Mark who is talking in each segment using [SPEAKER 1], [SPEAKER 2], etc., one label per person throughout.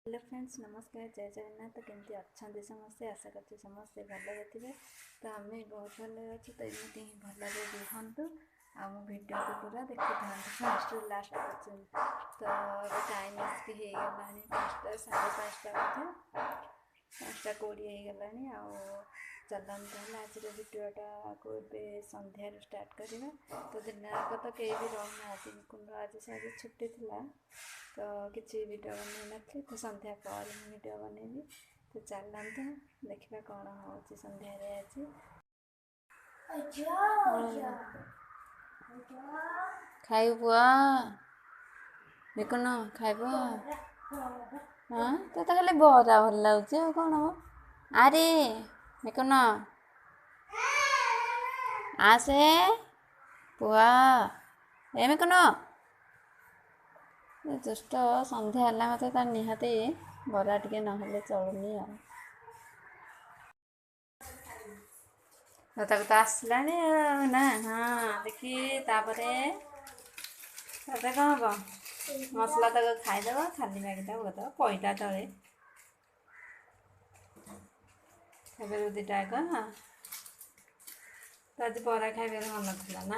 [SPEAKER 1] Hello friends, नमस्कार, जय जगन्नाथ। केमती अच्छा समस्ते आशा करते समस्ते भलरे थे। तो आम बहुत भल अच्छे, तो एमती ही भलरे रुहतु। आ भिडियो को पूरा देखी था फास्ट रु लास्ट पर्यंत। तो टाइम आसिक होगा 5टा 5:30 बोधे 5:20 होगा। चलते ताल आज भिडियोटा को सन्धार स्टार्ट करवा। तो दिन जाक तो कहीं भी रहना कुंड आज सारी छुट्टी थी, तो किसी वीडियो बन नी। तो संध्या पर वीडियो बनैबी। तो चलते देखा कौन हो सन्धारे आज खाइब पुआ देखुन खाइब। हाँ तो खाली बरा भल लगे कौन हम आरे देखुन आसे पुआ एम कौन दुष्ट सन्ध्या है मत निहाती बरा टे ना चलुनी तो आसला ना। हाँ देखी तापरे कौन हम मसला तक खाईदेव खाली मैगीटा बोलदेव पैटा तले खाइबे दुईटा तो आज बरा खाइबार मन था ना।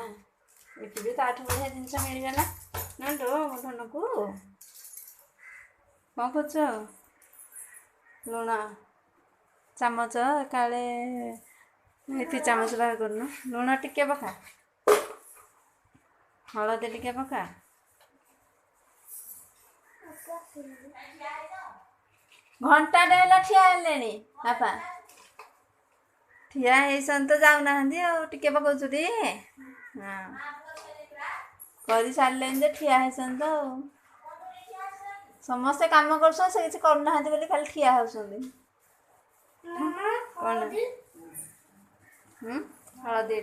[SPEAKER 1] ये भी ताठ बढ़िया जिनस मिलगला ना धन को कौन कर लुण चामच काले ये चामच बाहर कर लुण टिके पका हलदी टिके पका घंटा डेला ठिया हेले बापा ठिया होसन तो जाऊना टिके पकाउछुटी। हाँ कर सारे जे ठिया होसन तो समस्ते काम कर किसी करना खाली ठिया होती कौन हलदी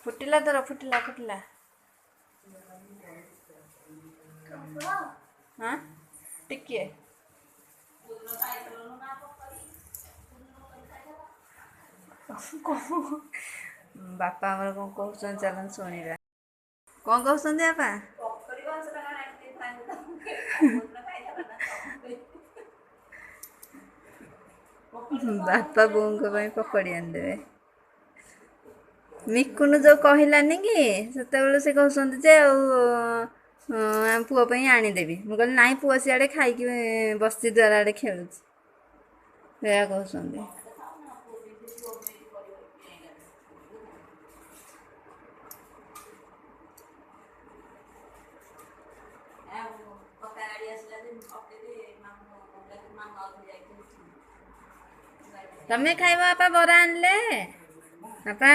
[SPEAKER 1] फुटिला तोर फुटिला फुटिला हाँ टिके बापा हमारे कौन कहते चलन शुणा कौन कहते बापा बापा बों पकड़ी आनदेवे मिकुन जो कहलानी कि से से कहते जे पुओ आनीदेवी मुझे कहली ना पुओ सियाड़े खाई बसी द्वार आड़े खेलुँ कहते तमें खाइब बापा बरा आनले बापा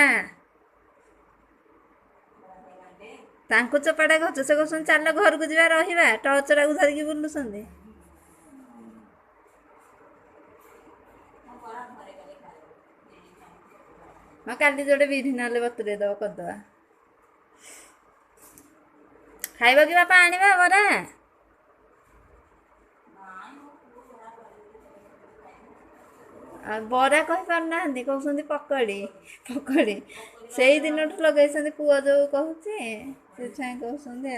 [SPEAKER 1] तांको चोपाटा कहु से कहते चल घर को जा रहा टर्चरा को धरिकी बुलूं हाँ काली जोड़े विधि ना बतुरे दब करदे खाइब कि बापा आनिबा बरा बरा कही पारना कहते पकड़ी पकड़ी से दिन लगे पुओ जो कहूँ से कहते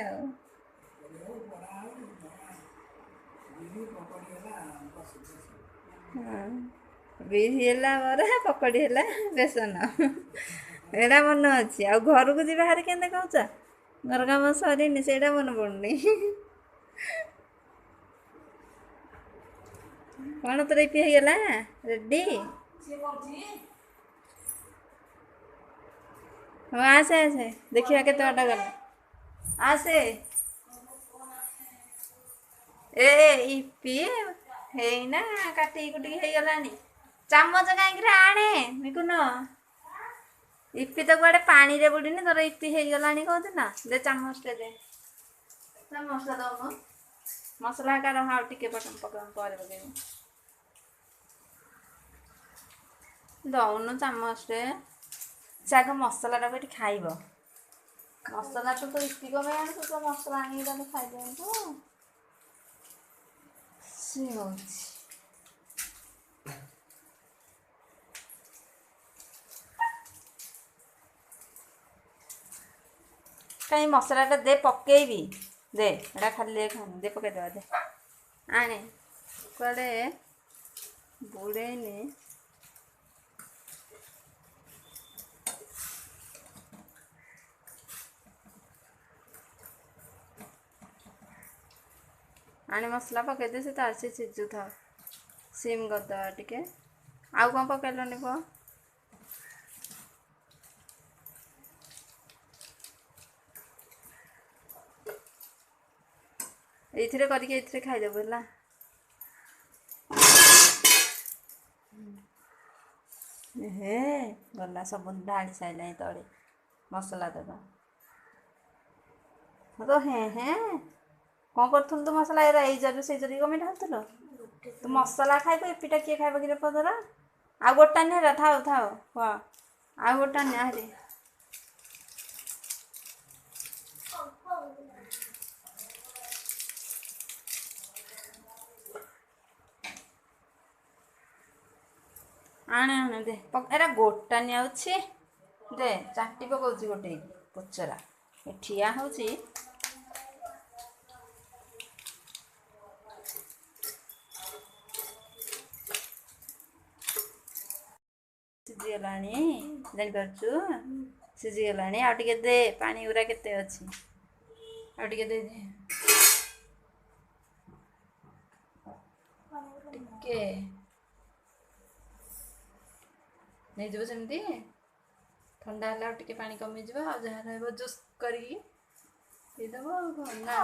[SPEAKER 1] हाँ बिरी है बरा पकड़ी है बेसन एटा मन अच्छी आ घर को जी बाहर के कहूच घर कम सरी से मन पड़नी कौन तोर इपी होगला रेडी हाँ आसे आसे देखा के बाटा गला आसे इपी है काटी कुटी होगलानी चामच कहीं आने मिकुन इपी तो कड़े पानी रे बुड़नी तोर इपी होगला कहते ना दे चामच दे मसला दौन मसला का रहा टिके पका पर दौन चामच से आग मसला ये खाइब मसला तो इपी कम आन तो मसला आनी खाई दिखाँ सी हो कहीं मसलाटा दे पकेबी ଦେ ଏଇଟା ଖାଲି ଖାନି ଦେ ପକେଇଦେବା ଦେ ଆଣେ କୁଆଡ଼େ ବୁଡ଼େଇନି ଆଣି ମସଲା ପକେଇଦେ ସେ ତାର ସେ ସିଝୁଥାଉ ସିମ୍ କରିଦେବା ଟିକେ ଆଉ କ'ଣ ପକେଇଲନି ପୁଅ ଏଇଥିରେ କରିକି ଏଇଥିରେ ଖାଇଦେବୁ ହେଲା ହେ ଗଲା ସବୁ ଢାଳି ସାରିଲାଣି ତଳେ ମସଲା ଦେବା ତ ହେଁ କ'ଣ କରୁଥିଲୁ ତୁ ମସଲା ଏରା ଏଇ ଜରି ସେଇ ଜରି କମି ଢାଳୁଥିଲୁ ତୁ ମସଲା ଖାଇବୁ ଏପିଟା କିଏ ଖାଇବ କିରେ ପଦରା ଆଉ ଗୋଟା ନି ହେରା ଥାଉ କହ ଆଉ ଗୋଟା ନି ଆହୁରି ଆଣେ ଦେ ଏରା ଗୋଟା ନିଆଉଛି ଦେ ଚାଟି ପକଉଛି ଗୋଟେ ପଚରା ଏ ଠିଆ ହେଉଛି ସିଝିଗଲାଣି ଜାଣିପାରୁଛୁ ସିଝିଗଲାଣି ଆଉ ଟିକେ ଦେ ପାଣି ଗୁରା କେତେ ଅଛି ଆଉ ଟିକେ ଦେ ଟିକେ ନେଇଯିବ ସେମିତି ଥଣ୍ଡା ହେଲେ ଆଉ ଟିକେ ପାଣି କମିଯିବ ଆଉ ଯାହା ରହିବ ଜୁସ୍ କରିକି ପିଇଦେବ ଆଉ କ'ଣ ନା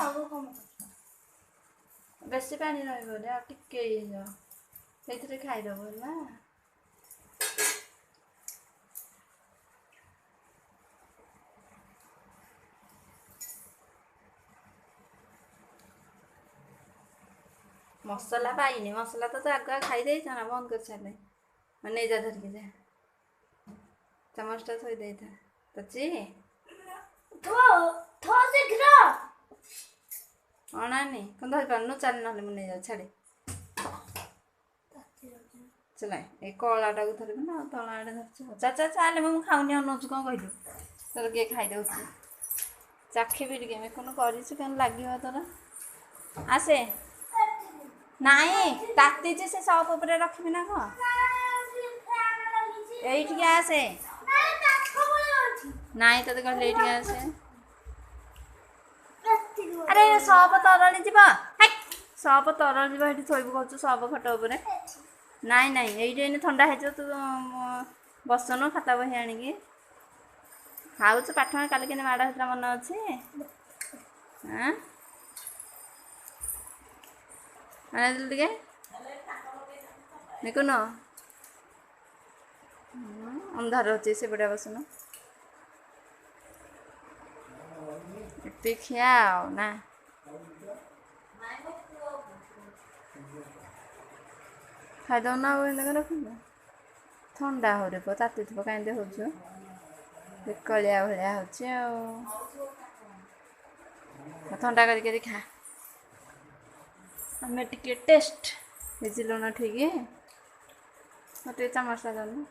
[SPEAKER 1] ବେଶୀ ପାଣି ରହିବନି ଆଉ ଟିକେ ହେଇଯିବ ସେଇଥିରେ ଖାଇଦେବ ହେଲା ମସଲା ପାଇନି ମସଲା ତ ଆଗୁଆ ଖାଇଦେଇଛ ନା ବନ୍ଦ କରିସାରିଲେ ନେଇଯା ଧରିକି ଯା ଚାମଚଟା ଥୋଇ ଦେଇଥା ତଛି ଅଣାନି କ'ଣ ଧରିପାରୁନୁ ଚାଲି ନହେଲେ ମୁଁ ନେଇଯାଉ ଛାଡ଼େ ଚଲା ଏଇ କଳାଟାକୁ ଧରିବୁ ନା ଆଉ ତଳ ଆଡ଼େ ଧରିଛୁ ଚାଲେ ମୁଁ ଖାଉନି ଅନଉଛୁ କ'ଣ କହିଲୁ ତୋର କିଏ ଖାଇଦେଉଛି ଚାଖିବି ଟିକେ ମେକୁନୁ କରିଛୁ କେମିତି ଲାଗିବ ତୋର ଆସେ ନାଇଁ ତାତିଛି ସେ ସପ୍ ଉପରେ ରଖିବି ନା କ'ଣ ଏଇଠିକି ଆସେ ନାଇଁ ତତେ କହିଲେ ଏଇଠିକି ଆସେ ଆରେ ସପ୍ ତରଳି ଯିବ ସପ୍ ତରଳି ଯିବ ଏଇଠି ଥୋଇବୁ କହୁଛୁ ସପ୍ ଖଟ ଉପରେ ନାଇଁ ଏଇଠି ଏଇନେ ଥଣ୍ଡା ହେଇଯିବ ତୁ ବସନୁ ଖାତା ବହି ଆଣିକି ଖାଉଛୁ ପାଠ କାଲି କେମିତି ମାଡ଼ ହେଇଥିଲା ମନେ ଅଛି ଆଣିଦେଲୁ ଟିକେ ଦେଖୁନ ଅନ୍ଧାର ଅଛି ସେ ବଢ଼ିଆ ବସୁନ ଏତେ ଖିଆ ଆଉ ନା ଖାଇଦେଉନ ଆଉ ଏମିତି ରଖିବୁ ଥଣ୍ଡା ହଉରେ ପୁଅ ତାତିଥିବ କାହିଁକି ହେଉଛୁ ବିକଳିଆ ଭଳିଆ ହେଉଛି ଆଉ ଥଣ୍ଡା କରିକି ଖା ଆମେ ଟିକେ ଟେଷ୍ଟ ହେଇଛି ଲୁଣ ଠିକ୍ ମୋତେ ଚାମଚଟା ଦେଉନୁ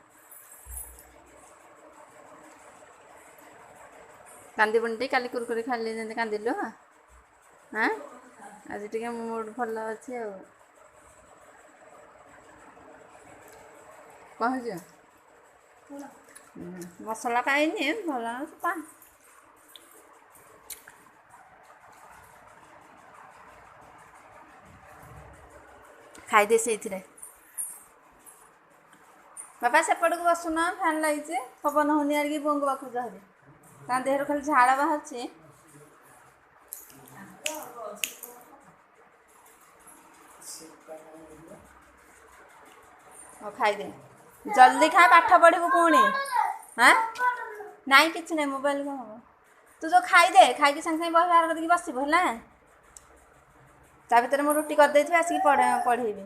[SPEAKER 1] କାନ୍ଦିବୁନି ଟିକେ କାଲି କୁରକୁରି ଖାଇଲି ଯେମିତି କାନ୍ଦିଲୁ ଆଜି ଟିକେ ମୁଡ୍ ଭଲ ଅଛି ଆଉ କ'ଣ ହେଇଛି ମସଲା ପାଇନି ଭଲ ପା ଖାଇଦେ ସେଇଥିରେ ବାପା ସେପଟକୁ ବସୁନ ଫ୍ୟାନ୍ ଲାଗିଛି ପବନ ହଉନି ଆଣିକି ବୋଉଙ୍କୁ ପାଖକୁ ଯାହାରି ତା ଦେହରୁ ଖାଲି ଝାଳ ବାହାରୁଛି ହଉ ଖାଇଦେ ଜଲ୍ଦି ଖା ପାଠ ପଢ଼ିବୁ ପୁଣି ନାଇଁ କିଛି ନାହିଁ ମୋବାଇଲ କ'ଣ ହବ ତୁ ଯେଉଁ ଖାଇଦେ ଖାଇକି ସାଙ୍ଗେ ସାଙ୍ଗେ ବହି ବାହାର କରିକି ବସିବୁ ହେଲା ତା ଭିତରେ ମୁଁ ରୁଟି କରିଦେଇଥିବି ଆସିକି ପଢ଼େଇବି